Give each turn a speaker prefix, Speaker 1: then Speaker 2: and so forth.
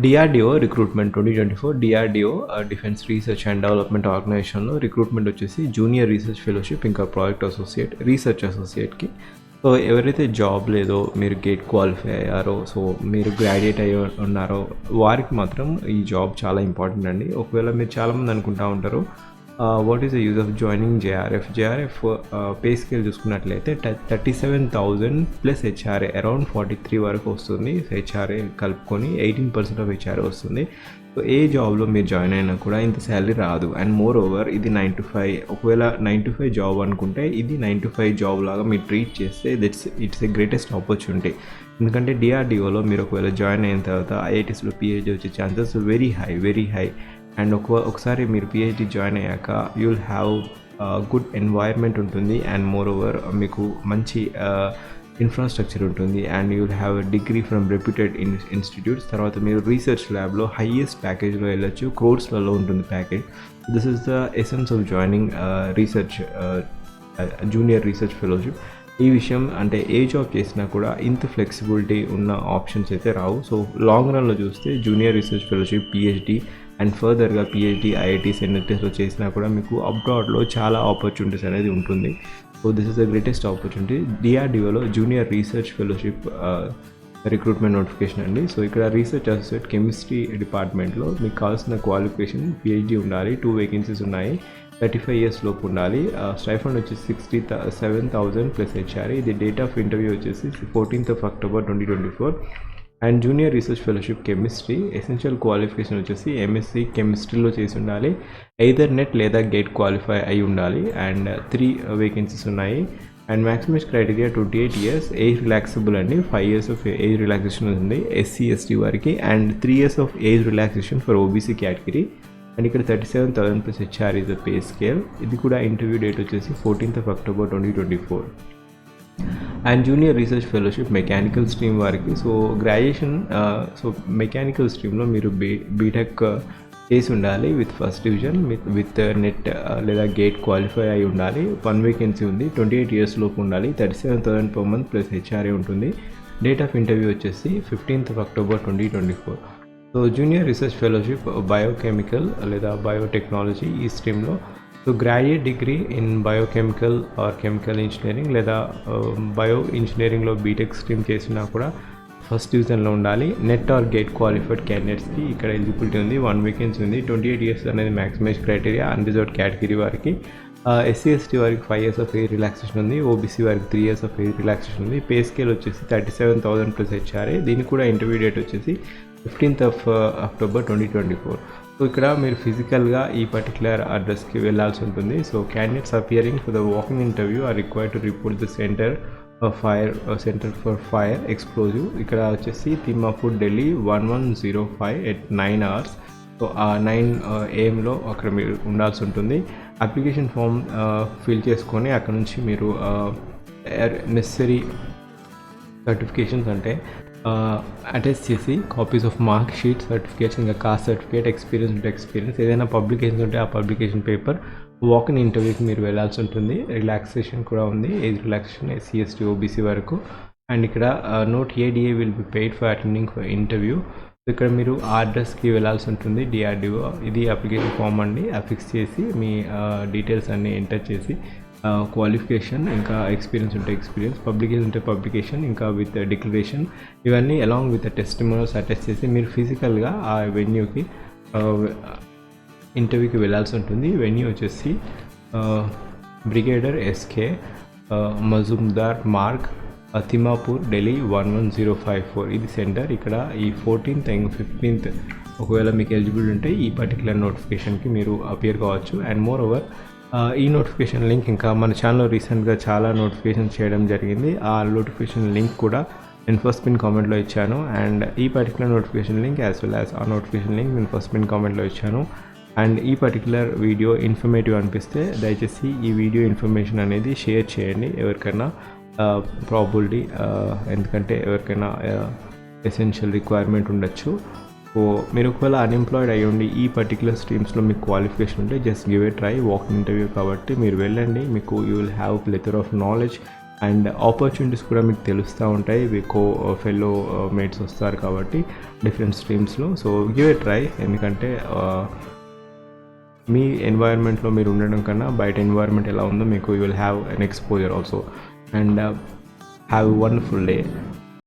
Speaker 1: DRDO recruitment 2024 DRDO defence research and development ఆర్గనైజేషన్‌లో recruitment వచ్చేసి junior research fellowship ఇంకా project associate, research అసోసియేట్‌కి. So ఎవరైతే జాబ్ లేదో, మీరు గేట్ క్వాలిఫై అయ్యారో, సో మీరు గ్రాడ్యుయేట్ అయ్యి ఉన్నారో వారికి మాత్రం ఈ జాబ్ చాలా ఇంపార్టెంట్ అండి. ఒకవేళ మీరు చాలామంది అనుకుంటా ఉంటారు what is the use of joining JRF. JRF pay scale చూసుకున్నట్లయితే 37,000 ప్లస్ హెచ్ఆర్ఏ అరౌండ్ 43 వరకు వస్తుంది. హెచ్ఆర్ఏ కలుపుకొని 18% ఆఫ్ హెచ్ఆర్ఏ వస్తుంది. సో ఏ జాబ్లో మీరు జాయిన్ అయినా కూడా ఇంత శాలరీ రాదు. అండ్ మోర్ ఓవర్ ఇది 9 to 5. ఒకవేళ 9 to 5 జాబ్ అనుకుంటే ఇది 9 to 5 జాబ్ లాగా మీరు ట్రీట్ చేస్తే ఇట్స్ ఎ గ్రేటెస్ట్ ఆపర్చునిటీ. ఎందుకంటే డిఆర్‌డిఓలో మీరు ఒకవేళ జాయిన్ అయిన తర్వాత ఐఐటీస్లో పిహెచ్డీ వచ్చే ఛాన్సెస్ వెరీ హై. అండ్ ఒకసారి మీరు పిహెచ్డీ జాయిన్ అయ్యాక you will have good environment ఉంటుంది. అండ్ మోర్ ఓవర్ మీకు మంచి ఇన్ఫ్రాస్ట్రక్చర్ ఉంటుంది. And you will have a degree from reputed institutes. తర్వాత మీరు రీసెర్చ్ ల్యాబ్లో హైయెస్ట్ ప్యాకేజ్లో వెళ్ళొచ్చు, క్రోర్స్లలో ఉంటుంది package. This is the essence of joining research junior research fellowship. ఈ విషయం అంటే ఏ జాబ్ చేసినా కూడా ఇంత ఫ్లెక్సిబిలిటీ ఉన్న ఆప్షన్స్ అయితే రావు. సో లాంగ్ రన్లో చూస్తే junior research fellowship, PhD and ఫర్దర్గా పిహెచ్డీ ఐఐటీస్, ఎన్ఐటీస్లో చేసినా కూడా మీకు అబ్రాడ్లో చాలా ఆపర్చునిటీస్ అనేది ఉంటుంది. So this is the greatest opportunity. డిఆర్‌డిఓలో junior research fellowship recruitment notification అండి. సో ఇక్కడ రీసెర్చ్ అసోసియేట్ కెమిస్ట్రీ డిపార్ట్మెంట్లో మీకు కావాల్సిన క్వాలిఫికేషన్ పిహెచ్డీ ఉండాలి. 2 వేకెన్సీస్ ఉన్నాయి. 35 years లోపు ఉండాలి. స్టైఫండ్ వచ్చేసి 67,000 ప్లస్ హెచ్ఆర్ఏ. ఇది డేట్ ఆఫ్ ఇంటర్వ్యూ వచ్చేసి 14th of October 2024. And junior research fellowship chemistry essential qualification వచ్చేసి ఎంఎస్సి కెమిస్ట్రీలో చేసి ఉండాలి. ఎయిదర్ నెట్ లేదా గేట్ క్వాలిఫై అయి ఉండాలి. అండ్ 3 వేకెన్సీస్ ఉన్నాయి. And maximum criteria 28 years. Age relaxable అండి. 5 years ఆఫ్ ఏజ్ రిలాక్సేషన్ ఉంది ఎస్సీ ఎస్టీ వారికి. And 3 years of age relaxation for OBC category. And ఇక్కడ 37,000 plus HR is the pay scale. ఇది కూడా interview date వచ్చేసి 14th of October 2024. And junior research fellowship mechanical stream వారికి. So graduation so mechanical స్ట్రీమ్లో మీరు BTech చేసి ఉండాలి with first division with net లేదా gate qualify అయి ఉండాలి. 1 వేకెన్సీ ఉంది. 28 years లోపు ఉండాలి. 37,000 per month ప్లస్ హెచ్ఆర్ఏ ఉంటుంది. డేట్ ఆఫ్ ఇంటర్వ్యూ వచ్చేసి 15th of October 2024. So junior research fellowship biochemical లేదా బయోటెక్నాలజీ ఈ స్ట్రీమ్లో. So graduate degree in biochemical or chemical engineering లేదా బయో ఇంజనీరింగ్లో బీటెక్ స్ట్రీమ్ చేసినా కూడా ఫస్ట్ డివిజన్లో ఉండాలి. నెట్ ఆర్ గేట్ క్వాలిఫైడ్ క్యాండిడేట్స్కి ఇక్కడ ఎలిజిబిలిటీ ఉంది. 1 వేకెన్సీ ఉంది. 28 years అనేది మ్యాక్సిమైజ్ క్రైటీరియా అన్రిజర్వ్డ్ కేటగిరీ వారికి. ఎస్సీ ఎస్టీ వారికి 5 years ఆఫ్ ఏజ్ రిలాక్సేషన్ ఉంది. ఓబీసీ వారికి 3 years ఆఫ్ ఏజ్ రిలాక్సేషన్ ఉంది. పే స్కేల్ వచ్చేసి 37,000 ప్లస్ హెచ్ఆర్ఏ. దీనికి కూడా ఇంటర్వ్యూ డేట్ వచ్చేసి 15th of October 2024. సో ఇక్కడ మీరు ఫిజికల్గా ఈ పర్టికులర్ అడ్రస్కి వెళ్ళాల్సి ఉంటుంది. So candidates appearing for the walking interview or required to report the centre for fire explosive. ఇక్కడ వచ్చేసి Thimmapur Delhi 1105 at 9 hours. So ఆ 9 AM అక్కడ మీరు ఉండాల్సి ఉంటుంది. అప్లికేషన్ ఫామ్ ఫిల్ చేసుకొని అక్కడ నుంచి మీరు నెసరీ సర్టిఫికేషన్స్ అంటే అటెస్ట్ చేసి copies of mark sheet, certificates, ఇంకా కాస్ట్ సర్టిఫికేట్, ఎక్స్పీరియన్స్ ఏదైనా పబ్లికేషన్స్ ఉంటే ఆ పబ్లికేషన్ పేపర్, వాకిన్ ఇంటర్వ్యూకి మీరు వెళ్ళాల్సి ఉంటుంది. రిలాక్సేషన్ కూడా ఉంది. Age relaxation SC ST OBC వరకు. అండ్ ఇక్కడ note ADA will be paid for attending for interview. ఇక్కడ మీరు ఆ అడ్రస్కి వెళ్ళాల్సి ఉంటుంది. డిఆర్‌డిఓ ఇది అప్లికేషన్ ఫామ్ అండి. ఫిక్స్ చేసి మీ డీటెయిల్స్ అన్నీ ఎంటర్ చేసి క్వాలిఫికేషన్, ఇంకా ఎక్స్పీరియన్స్ ఉంటే ఎక్స్పీరియన్స్, పబ్లికేషన్ ఉంటే పబ్లికేషన్, ఇంకా విత్ డిక్లరేషన్ ఇవన్నీ అలాంగ్ విత్ టెస్టిమోనియల్స్ అటాచ్ చేసి మీరు ఫిజికల్గా ఆ వెన్యూకి ఇంటర్వ్యూకి వెళ్ళాల్సి ఉంటుంది. వెన్యూ వచ్చేసి బ్రిగేడర్ ఎస్కే మజుందార్ మార్గ్, తిమ్మాపూర్ ఢిల్లీ 11054. ఇది సెంటర్. ఇక్కడ ఈ 14th and 15th ఒకవేళ మీకు ఎలిజిబుల్ ఉంటే ఈ పర్టికులర్ నోటిఫికేషన్కి మీరు అపియర్ కావచ్చు. అండ్ మోర్ ఓవర్ ఈ నోటిఫికేషన్ లింక్ ఇంకా మన ఛానల్లో రీసెంట్గా చాలా నోటిఫికేషన్ చేయడం జరిగింది. ఆ నోటిఫికేషన్ లింక్ కూడా నేను ఫస్ట్ పిన్ కామెంట్లో ఇచ్చాను. అండ్ ఈ particular notification link as well as ఆ నోటిఫికేషన్ లింక్ నేను ఫస్ట్ పిన్ కామెంట్లో ఇచ్చాను. అండ్ ఈ పర్టికులర్ వీడియో ఇన్ఫర్మేటివ్ అనిపిస్తే దయచేసి ఈ వీడియో ఇన్ఫర్మేషన్ అనేది షేర్ చేయండి ఎవరికైనా ప్రాబిలిటీ, ఎందుకంటే ఎవరికైనా ఎసెన్షియల్ రిక్వైర్మెంట్ ఉండొచ్చు. సో మీరు ఒకవేళ అన్ఎంప్లాయిడ్ అయ్యండి ఈ పర్టికులర్ స్ట్రీమ్స్లో మీకు క్వాలిఫికేషన్ ఉంటే just give a try. Walking interview కాబట్టి మీరు వెళ్ళండి. మీకు you will have plethora of knowledge. And opportunities కూడా మీకు తెలుస్తూ ఉంటాయి. మీ ఫెలో మేట్స్ వస్తారు కాబట్టి డిఫరెంట్ స్ట్రీమ్స్లో. సో గివ్ ఎ ట్రై, ఎందుకంటే మీ ఎన్వైర్న్మెంట్లో మీరు ఉండడం కన్నా బయట ఎన్వైర్న్మెంట్ ఎలా ఉందో మీకు you will have an exposure also. And have a wonderful day.